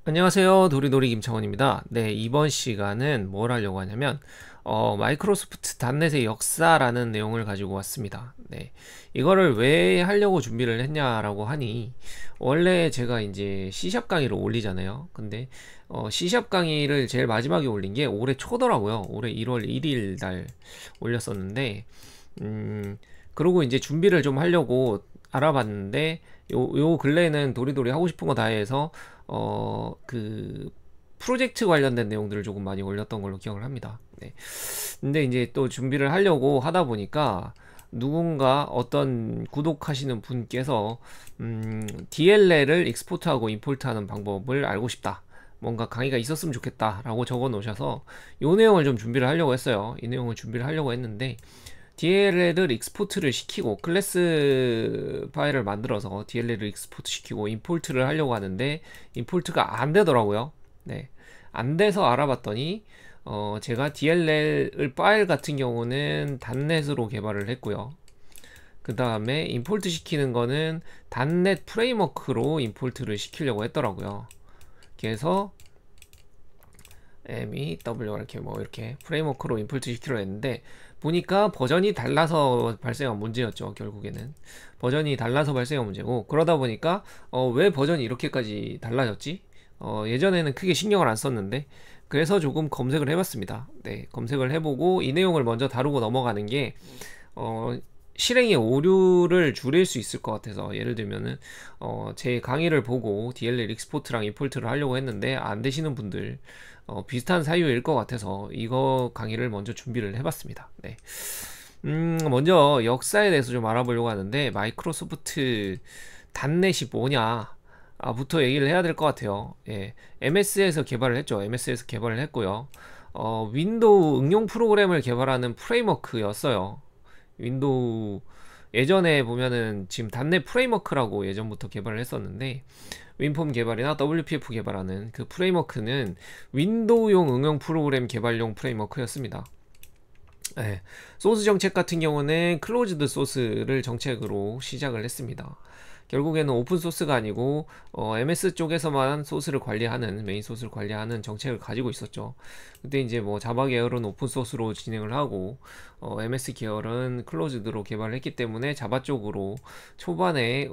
안녕하세요. 도리도리 김창원입니다. 네, 이번 시간은 뭘 하려고 하냐면 마이크로소프트 .넷의 역사라는 내용을 가지고 왔습니다. 네, 이거를 왜 하려고 준비를 했냐라고 하니 원래 제가 이제 C샵 강의를 올리잖아요. 근데 C샵 강의를 제일 마지막에 올린 게 올해 초더라고요. 올해 1월 1일 날 올렸었는데 그러고 이제 준비를 좀 하려고 알아봤는데 요 근래에는 도리도리 하고 싶은 거 다 해서 그 프로젝트 관련된 내용들을 조금 많이 올렸던 걸로 기억을 합니다. 네. 근데 이제 또 준비를 하려고 하다 보니까 누군가 어떤 구독하시는 분께서 DLL을 익스포트하고 임포트하는 방법을 알고 싶다. 뭔가 강의가 있었으면 좋겠다 라고 적어 놓으셔서 이 내용을 좀 준비를 하려고 했어요. 이 내용을 준비를 하려고 했는데 DLL을 익스포트를 시키고 클래스 파일을 만들어서 DLL을 익스포트 시키고 임포트를 하려고 하는데 임포트가 안 되더라고요. 네. 안 돼서 알아봤더니 제가 DLL 파일 같은 경우는 닷넷으로 개발을 했고요. 그 다음에 임포트 시키는 거는 닷넷 프레임워크로 임포트를 시키려고 했더라고요. 그래서 MEW 이렇게 뭐 이렇게 프레임워크로 임포트 시키려 했는데 보니까 버전이 달라서 발생한 문제였죠. 결국에는 버전이 달라서 발생한 문제고, 그러다 보니까 왜 버전이 이렇게까지 달라졌지? 예전에는 크게 신경을 안 썼는데, 그래서 조금 검색을 해봤습니다. 네, 검색을 해보고 이 내용을 먼저 다루고 넘어가는 게 실행의 오류를 줄일 수 있을 것 같아서, 예를 들면은 제 강의를 보고 DLL 익스포트랑 임포트를 하려고 했는데 안 되시는 분들 비슷한 사유일 것 같아서 이거 강의를 먼저 준비를 해봤습니다. 네. 먼저 역사에 대해서 좀 알아보려고 하는데, 마이크로소프트 닷넷이 뭐냐 부터 얘기를 해야 될 것 같아요. 예. MS에서 개발을 했죠. MS에서 개발을 했고요. 윈도우 응용 프로그램을 개발하는 프레임워크였어요. 윈도우 예전에 보면은 지금 닷넷 프레임워크라고 예전부터 개발을 했었는데, 윈폼 개발이나 WPF 개발하는 그 프레임워크는 윈도우용 응용 프로그램 개발용 프레임워크였습니다. 네. 소스 정책 같은 경우는 클로즈드 소스를 정책으로 시작을 했습니다. 결국에는 오픈 소스가 아니고 MS 쪽에서만 소스를 관리하는, 메인 소스를 관리하는 정책을 가지고 있었죠. 그때 이제 뭐 자바 계열은 오픈 소스로 진행을 하고 MS 계열은 클로즈드로 개발을 했기 때문에 자바 쪽으로 초반에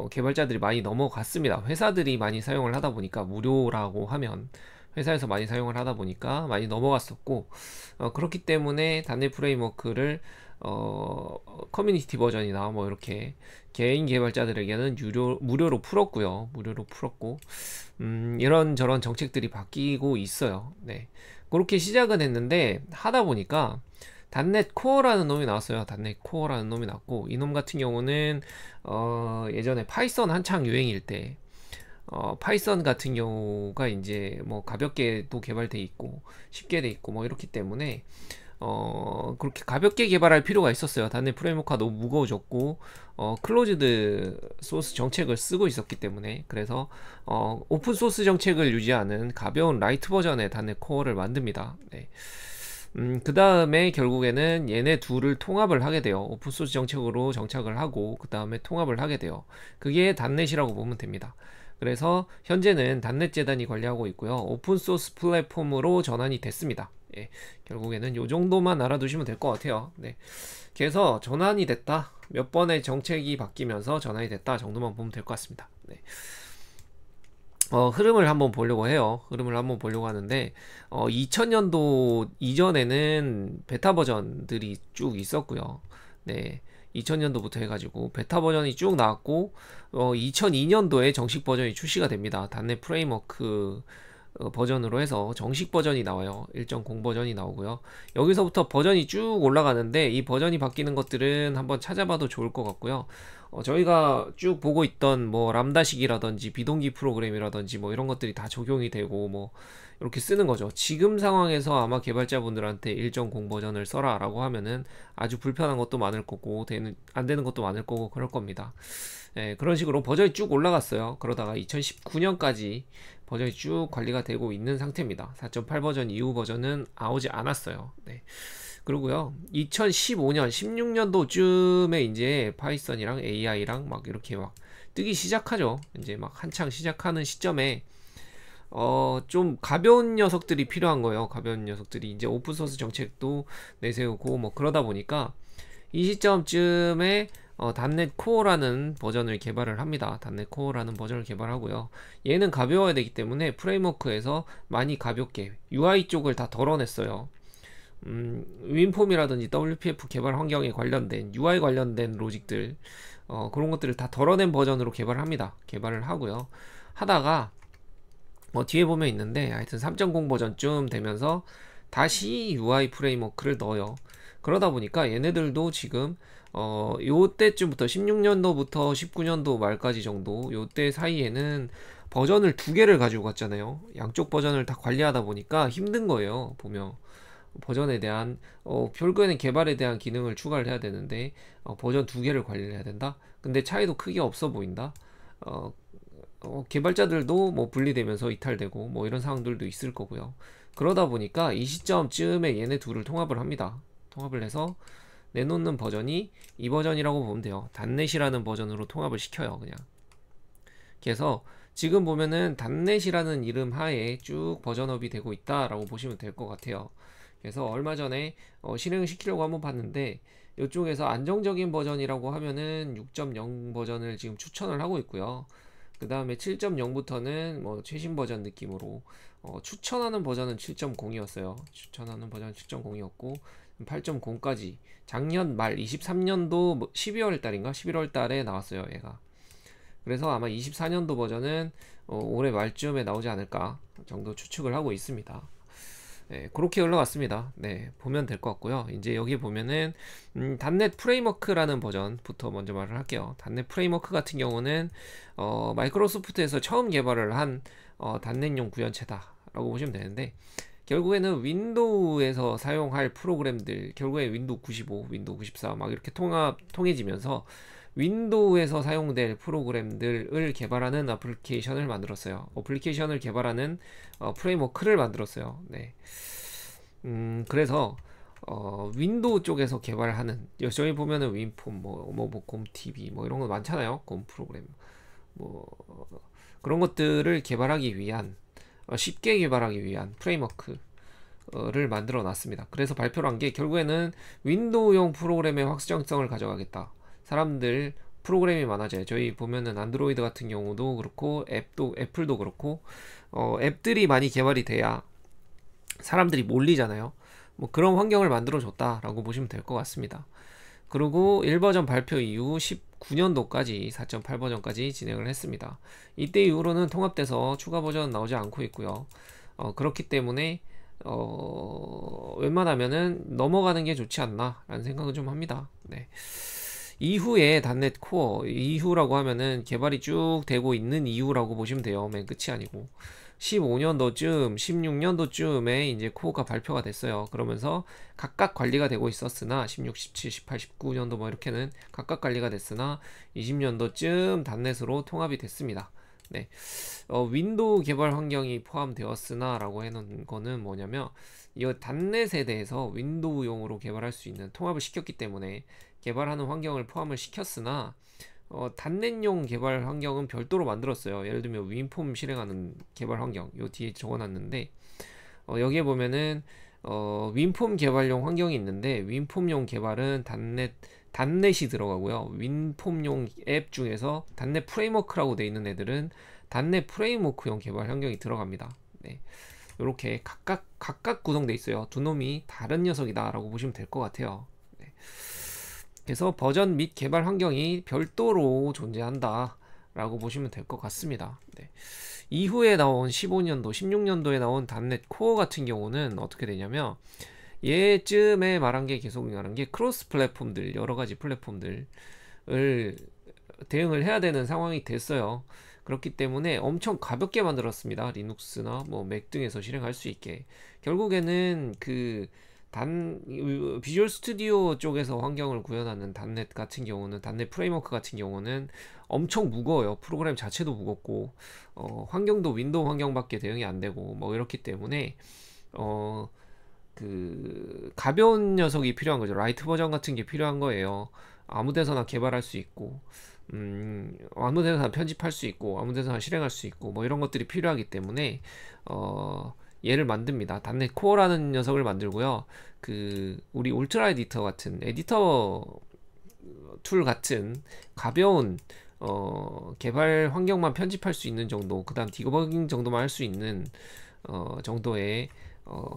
개발자들이 많이 넘어갔습니다. 회사들이 많이 사용을 하다 보니까, 무료라고 하면 회사에서 많이 사용을 하다 보니까 많이 넘어갔었고, 그렇기 때문에 단일 프레임워크를 커뮤니티 버전이나 뭐 이렇게 개인 개발자들에게는 무료로 풀었고요. 무료로 풀었고, 이런저런 정책들이 바뀌고 있어요. 네. 그렇게 시작은 했는데 하다 보니까 닷넷 코어라는 놈이 나왔어요. 닷넷 코어라는 놈이 나왔고, 이놈 같은 경우는 예전에 파이썬 한창 유행일 때 파이썬 같은 경우가 이제 뭐 가볍게 또 개발돼 있고 쉽게 돼 있고 뭐 이렇기 때문에 그렇게 가볍게 개발할 필요가 있었어요. 닷넷 프레임워크가 너무 무거워졌고 클로즈드 소스 정책을 쓰고 있었기 때문에. 그래서 오픈 소스 정책을 유지하는 가벼운 라이트 버전의 닷넷 코어를 만듭니다. 네. 그 다음에 결국에는 얘네 둘을 통합을 하게 돼요. 오픈소스 정책으로 정착을 하고 그 다음에 통합을 하게 돼요. 그게 닷넷이라고 보면 됩니다. 그래서 현재는 닷넷 재단이 관리하고 있고요. 오픈소스 플랫폼으로 전환이 됐습니다. 예, 결국에는 요 정도만 알아두시면 될 것 같아요. 네. 그래서 전환이 됐다, 몇 번의 정책이 바뀌면서 전환이 됐다 정도만 보면 될 것 같습니다. 네. 흐름을 한번 보려고 해요. 흐름을 한번 보려고 하는데 2000년도 이전에는 베타 버전들이 쭉 있었고요. 네. 2000년도부터 해가지고 베타 버전이 쭉 나왔고 2002년도에 정식 버전이 출시가 됩니다. 닷넷 프레임워크 버전으로 해서 정식 버전이 나와요. 1.0 버전이 나오고요. 여기서부터 버전이 쭉 올라가는데 이 버전이 바뀌는 것들은 한번 찾아봐도 좋을 것 같고요. 저희가 쭉 보고 있던 뭐 람다식이라든지 비동기 프로그램이라든지 뭐 이런 것들이 다 적용이 되고 뭐 이렇게 쓰는 거죠. 지금 상황에서 아마 개발자분들한테 1.0 버전을 써라 라고 하면은 아주 불편한 것도 많을 거고 안 되는 것도 많을 거고 그럴 겁니다. 예, 그런 식으로 버전이 쭉 올라갔어요. 그러다가 2019년까지 버전이 쭉 관리가 되고 있는 상태입니다. 4.8 버전 이후 버전은 나오지 않았어요. 네. 그리고요, 2015년, 16년도쯤에 이제 파이썬이랑 AI랑 막 이렇게 막 뜨기 시작하죠. 이제 막 한창 시작하는 시점에 좀 가벼운 녀석들이 필요한 거예요. 가벼운 녀석들이 이제 오픈소스 정책도 내세우고 뭐 그러다 보니까 이 시점쯤에 닷넷 코어라는 버전을 개발을 합니다. 닷넷 코어라는 버전을 개발하고요. 얘는 가벼워야 되기 때문에 프레임워크에서 많이 가볍게 UI 쪽을 다 덜어냈어요. 윈폼이라든지 WPF 개발 환경에 관련된 UI 관련된 로직들 그런 것들을 다 덜어낸 버전으로 개발합니다. 개발을 하고요. 하다가 뒤에 보면 있는데 하여튼 3.0 버전쯤 되면서 다시 UI 프레임워크를 넣어요. 그러다 보니까 얘네들도 지금 요때쯤부터 16년도부터 19년도 말까지 정도 요때 사이에는 버전을 두 개를 가지고 갔잖아요. 양쪽 버전을 다 관리하다 보니까 힘든 거예요. 보면 버전에 대한 결국에는 개발에 대한 기능을 추가를 해야 되는데 버전 두 개를 관리를 해야 된다. 근데 차이도 크게 없어 보인다. 개발자들도 뭐 분리되면서 이탈되고 뭐 이런 상황들도 있을 거고요. 그러다 보니까 이 시점쯤에 얘네 둘을 통합을 합니다. 통합을 해서 내놓는 버전이 이 버전이라고 보면 돼요. 닷넷이라는 버전으로 통합을 시켜요. 그냥. 그래서 지금 보면은 닷넷이라는 이름 하에 쭉 버전업이 되고 있다라고 보시면 될 것 같아요. 그래서 얼마 전에 실행을 시키려고 한번 봤는데 이쪽에서 안정적인 버전이라고 하면은 6.0 버전을 지금 추천을 하고 있고요. 그 다음에 7.0부터는 뭐 최신 버전 느낌으로 추천하는 버전은 7.0이었어요. 추천하는 버전은 7.0이었고 8.0까지 작년 말 23년도 12월 달인가 11월 달에 나왔어요. 얘가. 그래서 아마 24년도 버전은 올해 말쯤에 나오지 않을까 정도 추측을 하고 있습니다. 네, 그렇게 흘러갔습니다. 네, 보면 될 것 같고요. 이제 여기 보면은 닷넷 프레임워크라는 버전부터 먼저 말을 할게요. 닷넷 프레임워크 같은 경우는 마이크로소프트에서 처음 개발을 한 닷넷용 구현체다라고 보시면 되는데 결국에는 윈도우에서 사용할 프로그램들 결국에 윈도우 95, 윈도우 94 막 이렇게 통해지면서 윈도우에서 사용될 프로그램들을 개발하는 애플리케이션을 만들었어요. 애플리케이션을 개발하는 프레임워크를 만들었어요. 네. 그래서 윈도우 쪽에서 개발하는 저희 보면은 윈폼 곰TV 뭐 이런 거 많잖아요. 곰 프로그램 뭐 그런 것들을 개발하기 위한 쉽게 개발하기 위한 프레임워크를 만들어 놨습니다. 그래서 발표를 한 게 결국에는 윈도우용 프로그램의 확장성을 가져가겠다. 사람들 프로그램이 많아져요. 저희 보면은 안드로이드 같은 경우도 그렇고 애플도 그렇고 앱들이 많이 개발이 돼야 사람들이 몰리잖아요. 뭐 그런 환경을 만들어 줬다라고 보시면 될 것 같습니다. 그리고 1버전 발표 이후 19년도까지 4.8 버전까지 진행을 했습니다. 이때 이후로는 통합돼서 추가 버전 나오지 않고 있고요. 그렇기 때문에 웬만하면은 넘어가는 게 좋지 않나 라는 생각은 좀 합니다. 네. 이후에 닷넷 코어 이후라고 하면은 개발이 쭉 되고 있는 이후라고 보시면 돼요. 맨 끝이 아니고 15년도쯤 16년도쯤에 이제 코어가 발표가 됐어요. 그러면서 각각 관리가 되고 있었으나 16, 17, 18, 19년도 뭐 이렇게는 각각 관리가 됐으나 20년도쯤 닷넷으로 통합이 됐습니다. 네. 윈도우 개발 환경이 포함되었으나 라고 해놓은 거는 뭐냐면 이 닷넷에 대해서 윈도우용으로 개발할 수 있는 통합을 시켰기 때문에 개발하는 환경을 포함을 시켰으나 닷넷용 개발 환경은 별도로 만들었어요. 예를 들면 윈폼 실행하는 개발 환경 요 뒤에 적어놨는데 여기에 보면은 윈폼 개발용 환경이 있는데 윈폼용 개발은 닷넷이 들어가고요. 윈폼용 앱 중에서 닷넷 프레임워크라고 되어 있는 애들은 닷넷 프레임워크용 개발 환경이 들어갑니다. 네. 이렇게 각각 구성되어 있어요. 두 놈이 다른 녀석이다 라고 보시면 될 것 같아요. 네. 그래서 버전 및 개발 환경이 별도로 존재한다 라고 보시면 될 것 같습니다. 네. 이후에 나온 15년도 16년도에 나온 닷넷 코어 같은 경우는 어떻게 되냐면 얘쯤에 말한 게 계속 말한 게 크로스 플랫폼들 여러가지 플랫폼들을 대응을 해야 되는 상황이 됐어요. 그렇기 때문에 엄청 가볍게 만들었습니다. 리눅스나 뭐 맥 등에서 실행할 수 있게. 결국에는 비주얼 스튜디오 쪽에서 환경을 구현하는 닷넷 같은 경우는 닷넷 프레임워크 같은 경우는 엄청 무거워요. 프로그램 자체도 무겁고 환경도 윈도우 환경밖에 대응이 안 되고 뭐 이렇기 때문에 가벼운 녀석이 필요한 거죠. 라이트 버전 같은 게 필요한 거예요. 아무 데서나 개발할 수 있고 아무 데서나 편집할 수 있고 아무 데서나 실행할 수 있고 뭐 이런 것들이 필요하기 때문에 얘를 만듭니다. 단넷 코어라는 녀석을 만들고요. 그 우리 울트라 에디터 같은 에디터 툴 같은 가벼운 개발 환경만 편집할 수 있는 정도, 그 다음 디버깅 정도만 할 수 있는 정도의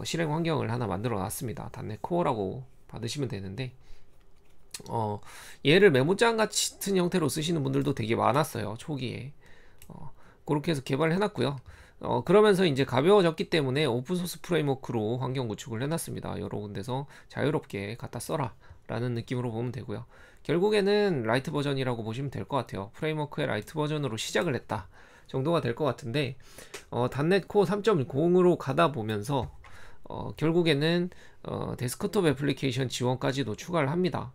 실행 환경을 하나 만들어 놨습니다. 단넷 코어라고 받으시면 되는데 얘를 메모장 같은 형태로 쓰시는 분들도 되게 많았어요, 초기에. 그렇게 해서 개발을 해놨고요. 그러면서 이제 가벼워졌기 때문에 오픈소스 프레임워크로 환경 구축을 해놨습니다. 여러 군데서 자유롭게 갖다 써라 라는 느낌으로 보면 되고요. 결국에는 라이트 버전이라고 보시면 될 것 같아요. 프레임워크의 라이트 버전으로 시작을 했다 정도가 될 것 같은데, 단넷 코어 3.0으로 가다 보면서 결국에는 데스크톱 애플리케이션 지원까지도 추가를 합니다.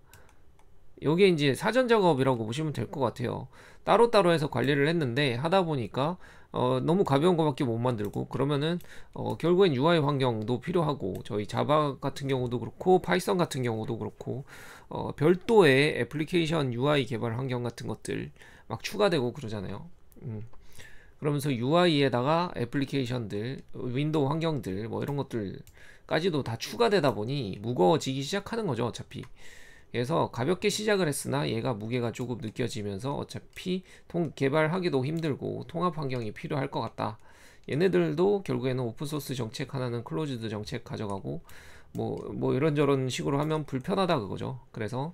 요게 이제 사전 작업이라고 보시면 될 것 같아요. 따로따로 해서 관리를 했는데 하다 보니까 너무 가벼운 거밖에 못 만들고, 그러면은 결국엔 UI 환경도 필요하고, 저희 자바 같은 경우도 그렇고 파이썬 같은 경우도 그렇고 별도의 애플리케이션 UI 개발 환경 같은 것들 막 추가되고 그러잖아요. 그러면서 UI에다가 애플리케이션들, 윈도우 환경들 뭐 이런 것들까지도 다 추가되다 보니 무거워지기 시작하는 거죠, 어차피. 그래서 가볍게 시작을 했으나 얘가 무게가 조금 느껴지면서 어차피 개발하기도 힘들고 통합 환경이 필요할 것 같다. 얘네들도 결국에는 오픈소스 정책 하나는 클로즈드 정책 가져가고 뭐 이런저런 식으로 하면 불편하다 그거죠. 그래서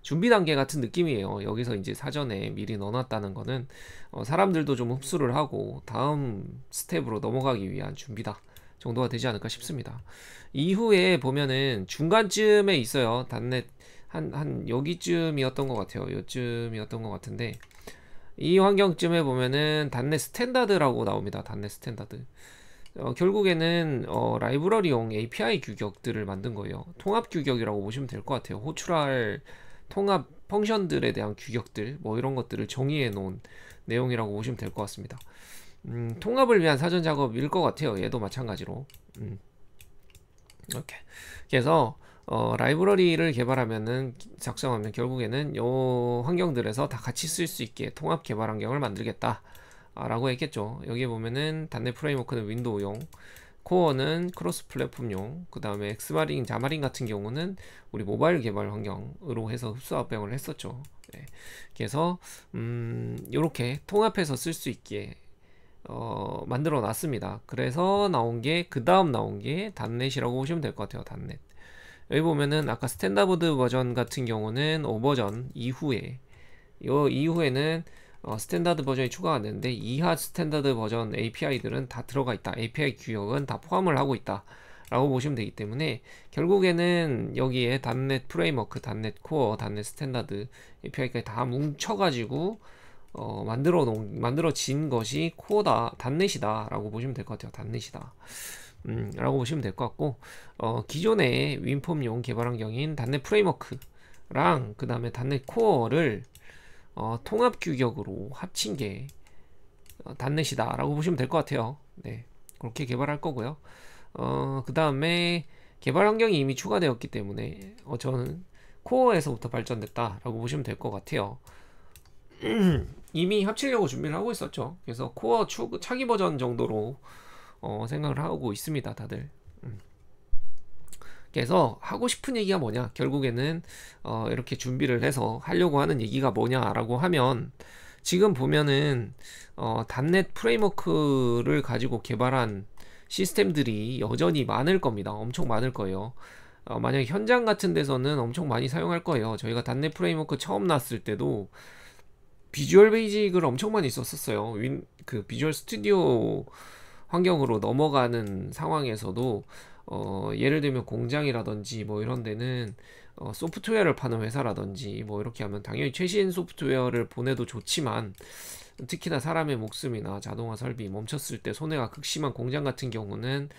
준비 단계 같은 느낌이에요. 여기서 이제 사전에 미리 넣어놨다는 거는 사람들도 좀 흡수를 하고 다음 스텝으로 넘어가기 위한 준비다 정도가 되지 않을까 싶습니다. 이후에 보면은 중간쯤에 있어요. 단넷 한 여기쯤이었던 것 같아요. 요쯤이었던 것 같은데, 이 환경쯤에 보면은 단넷 스탠다드라고 나옵니다. 단넷 스탠다드. 결국에는 라이브러리용 API 규격들을 만든 거예요. 통합 규격이라고 보시면 될 것 같아요. 호출할 통합 펑션들에 대한 규격들 뭐 이런 것들을 정의해 놓은 내용이라고 보시면 될 것 같습니다. 통합을 위한 사전 작업일 것 같아요. 얘도 마찬가지로. 이렇게. 그래서 라이브러리를 개발하면은 작성하면 결국에는 요 환경들에서 다 같이 쓸 수 있게 통합 개발 환경을 만들겠다 라고 했겠죠. 여기에 보면은 단넷 프레임워크는 윈도우용, 코어는 크로스 플랫폼용, 그 다음에 엑스마린, 자마린 같은 경우는 우리 모바일 개발 환경으로 해서 흡수 합병을 했었죠. 네. 그래서 요렇게 통합해서 쓸 수 있게 만들어 놨습니다. 그래서 그 다음 나온 게 단넷이라고 보시면 될 것 같아요. 단넷. 여기 보면은 아까 스탠다드 버전 같은 경우는 5버전 이후에는 스탠다드 버전이 추가가 됐는데, 이하 스탠다드 버전 API들은 다 들어가 있다. API 규격은 다 포함을 하고 있다 라고 보시면 되기 때문에, 결국에는 여기에 단넷 프레임워크, 단넷 코어, 단넷 스탠다드 API까지 다 뭉쳐가지고 만들어진 것이 코어다, 단넷이다 라고 보시면 될 것 같아요. 단넷이다 라고 보시면 될 것 같고, 기존의 윈폼용 개발 환경인 단넷 프레임워크랑 그 다음에 단넷 코어를 통합 규격으로 합친 게 단넷이다 라고 보시면 될 것 같아요. 네, 그렇게 개발할 거고요. 그 다음에 개발 환경이 이미 추가되었기 때문에 저는 코어에서부터 발전됐다 라고 보시면 될 것 같아요. 이미 합치려고 준비를 하고 있었죠. 그래서 코어 차기 버전 정도로 생각을 하고 있습니다, 다들. 그래서 하고 싶은 얘기가 뭐냐, 결국에는 이렇게 준비를 해서 하려고 하는 얘기가 뭐냐라고 하면, 지금 보면은 단넷 프레임워크를 가지고 개발한 시스템들이 여전히 많을 겁니다. 엄청 많을 거예요. 만약에 현장 같은 데서는 엄청 많이 사용할 거예요. 저희가 단넷 프레임워크 처음 나왔을 때도 비주얼 베이직을 엄청 많이 썼었어요. 그 비주얼 스튜디오 환경으로 넘어가는 상황에서도 예를 들면 공장이라든지 뭐 이런 데는 소프트웨어를 파는 회사라든지 뭐 이렇게 하면 당연히 최신 소프트웨어를 보내도 좋지만, 특히나 사람의 목숨이나 자동화 설비 멈췄을 때 손해가 극심한 공장 같은 경우는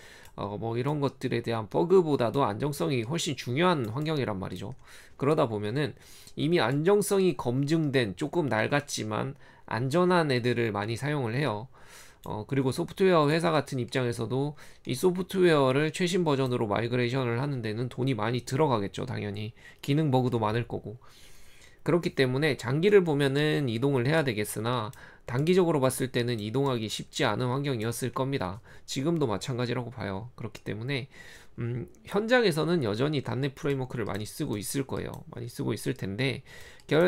뭐 이런 것들에 대한 버그보다도 안정성이 훨씬 중요한 환경이란 말이죠. 그러다 보면은 이미 안정성이 검증된 조금 낡았지만 안전한 애들을 많이 사용을 해요. 그리고 소프트웨어 회사 같은 입장에서도 이 소프트웨어를 최신 버전으로 마이그레이션을 하는 데는 돈이 많이 들어가겠죠, 당연히. 기능 버그도 많을 거고. 그렇기 때문에 장기를 보면은 이동을 해야 되겠으나 단기적으로 봤을 때는 이동하기 쉽지 않은 환경이었을 겁니다. 지금도 마찬가지라고 봐요. 그렇기 때문에 현장에서는 여전히 단넷 프레임워크를 많이 쓰고 있을 거예요. 많이 쓰고 있을 텐데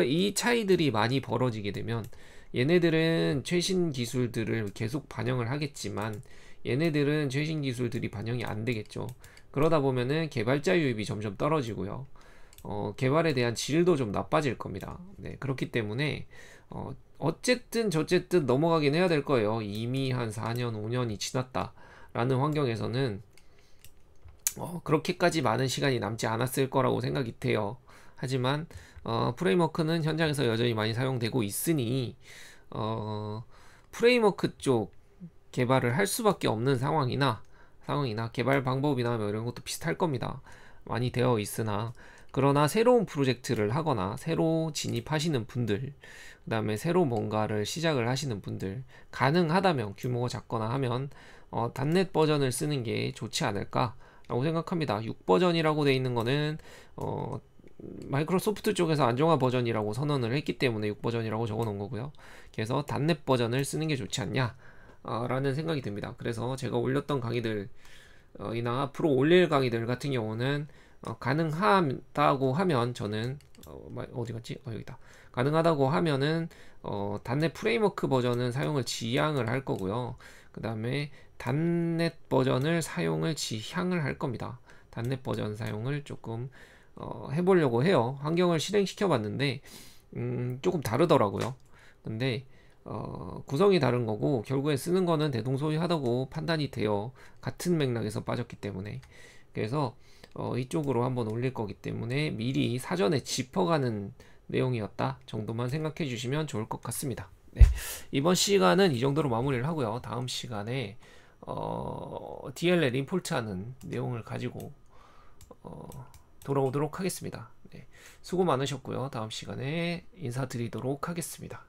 이 차이들이 많이 벌어지게 되면 얘네들은 최신 기술들을 계속 반영을 하겠지만 얘네들은 최신 기술들이 반영이 안 되겠죠. 그러다 보면은 개발자 유입이 점점 떨어지고요. 개발에 대한 질도 좀 나빠질 겁니다. 네, 그렇기 때문에 어쨌든 저쨌든 넘어가긴 해야 될 거예요. 이미 한 4년, 5년이 지났다라는 환경에서는 그렇게까지 많은 시간이 남지 않았을 거라고 생각이 돼요. 하지만 프레임워크는 현장에서 여전히 많이 사용되고 있으니 프레임워크 쪽 개발을 할 수밖에 없는 상황이나 개발 방법이나 뭐 이런 것도 비슷할 겁니다. 많이 되어 있으나 그러나 새로운 프로젝트를 하거나 새로 진입하시는 분들, 그 다음에 새로 뭔가를 시작을 하시는 분들, 가능하다면 규모가 작거나 하면 단넷 버전을 쓰는 게 좋지 않을까 라고 생각합니다. 6버전이라고 돼 있는 거는 마이크로소프트 쪽에서 안정화 버전이라고 선언을 했기 때문에 6버전이라고 적어 놓은 거고요. 그래서 단넷 버전을 쓰는 게 좋지 않냐 라는 생각이 듭니다. 그래서 제가 올렸던 강의들 이나 앞으로 올릴 강의들 같은 경우는 가능하다고 하면 저는 어디 갔지? 여기다. 가능하다고 하면은 단넷 프레임워크 버전은 사용을 지향을 할 거고요. 그 다음에 단넷 버전을 사용을 지향을 할 겁니다. 단넷 버전 사용을 조금 해보려고 해요. 환경을 실행시켜 봤는데 조금 다르더라고요. 근데 구성이 다른 거고 결국에 쓰는 거는 대동소이하다고 판단이 돼요. 같은 맥락에서 빠졌기 때문에. 그래서 이쪽으로 한번 올릴 거기 때문에 미리 사전에 짚어가는 내용이었다 정도만 생각해 주시면 좋을 것 같습니다. 네, 이번 시간은 이 정도로 마무리를 하고요. 다음 시간에 DLL 임포트하는 내용을 가지고 돌아오도록 하겠습니다. 네, 수고 많으셨고요. 다음 시간에 인사드리도록 하겠습니다.